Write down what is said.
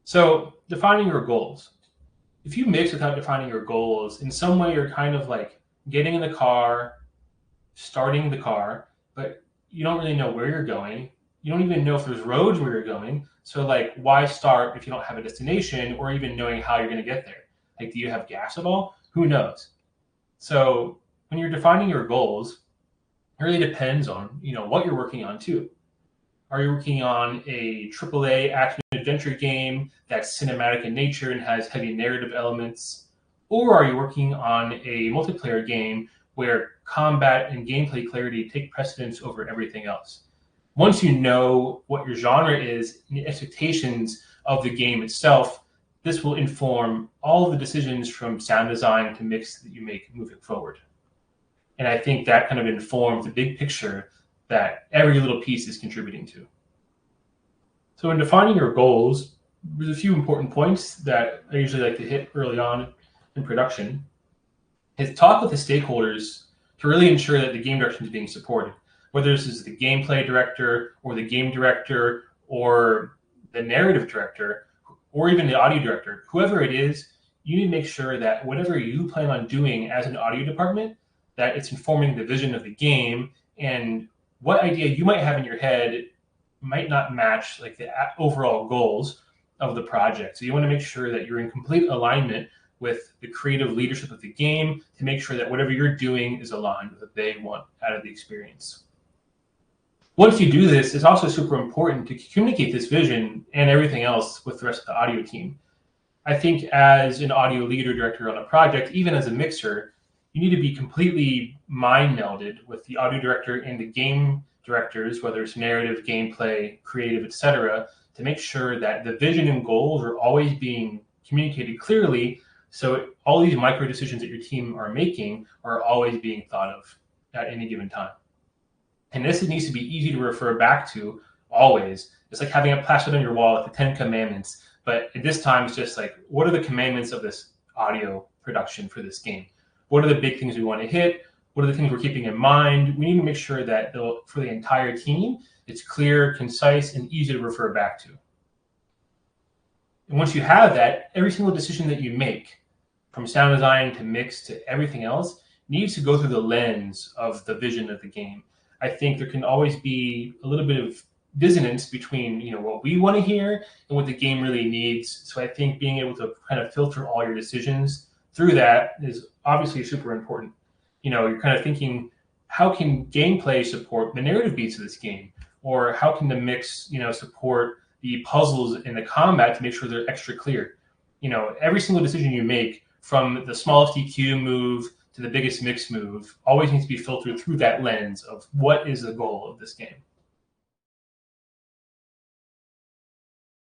So defining your goals. If you mix without defining your goals, in some way you're kind of like getting in the car, starting the car, but you don't really know where you're going. You don't even know if there's roads where you're going. So like, why start if you don't have a destination or even knowing how you're going to get there? Like, do you have gas at all? Who knows? So when you're defining your goals, it really depends on, what you're working on too. Are you working on a AAA action adventure game that's cinematic in nature and has heavy narrative elements? Or are you working on a multiplayer game where combat and gameplay clarity take precedence over everything else? Once you know what your genre is and the expectations of the game itself, this will inform all of the decisions from sound design to mix that you make moving forward. And I think that kind of informs the big picture that every little piece is contributing to. So in defining your goals, there's a few important points that I usually like to hit early on in production. Is talk with the stakeholders to really ensure that the game direction is being supported, whether this is the gameplay director or the game director or the narrative director or even the audio director, whoever it is, you need to make sure that whatever you plan on doing as an audio department, that it's informing the vision of the game, and what idea you might have in your head might not match like the overall goals of the project. So you want to make sure that you're in complete alignment with the creative leadership of the game to make sure that whatever you're doing is aligned with what they want out of the experience. Once you do this, it's also super important to communicate this vision and everything else with the rest of the audio team. I think as an audio leader director on a project, even as a mixer, you need to be completely mind melded with the audio director and the game directors, whether it's narrative, gameplay, creative, etc., to make sure that the vision and goals are always being communicated clearly. So all these micro decisions that your team are making are always being thought of at any given time. And this needs to be easy to refer back to always. It's like having a plastered on your wall like the 10 Commandments. But at this time, it's just like, what are the commandments of this audio production for this game? What are the big things we want to hit? What are the things we're keeping in mind? We need to make sure that for the entire team, it's clear, concise, and easy to refer back to. And once you have that, every single decision that you make, from sound design to mix to everything else, needs to go through the lens of the vision of the game. I think there can always be a little bit of dissonance between what we want to hear and what the game really needs. So I think being able to kind of filter all your decisions through that is obviously super important. You're kind of thinking, how can gameplay support the narrative beats of this game? Or how can the mix, support the puzzles and the combat to make sure they're extra clear? Every single decision you make, from the smallest EQ move to the biggest mix move, always needs to be filtered through that lens of what is the goal of this game.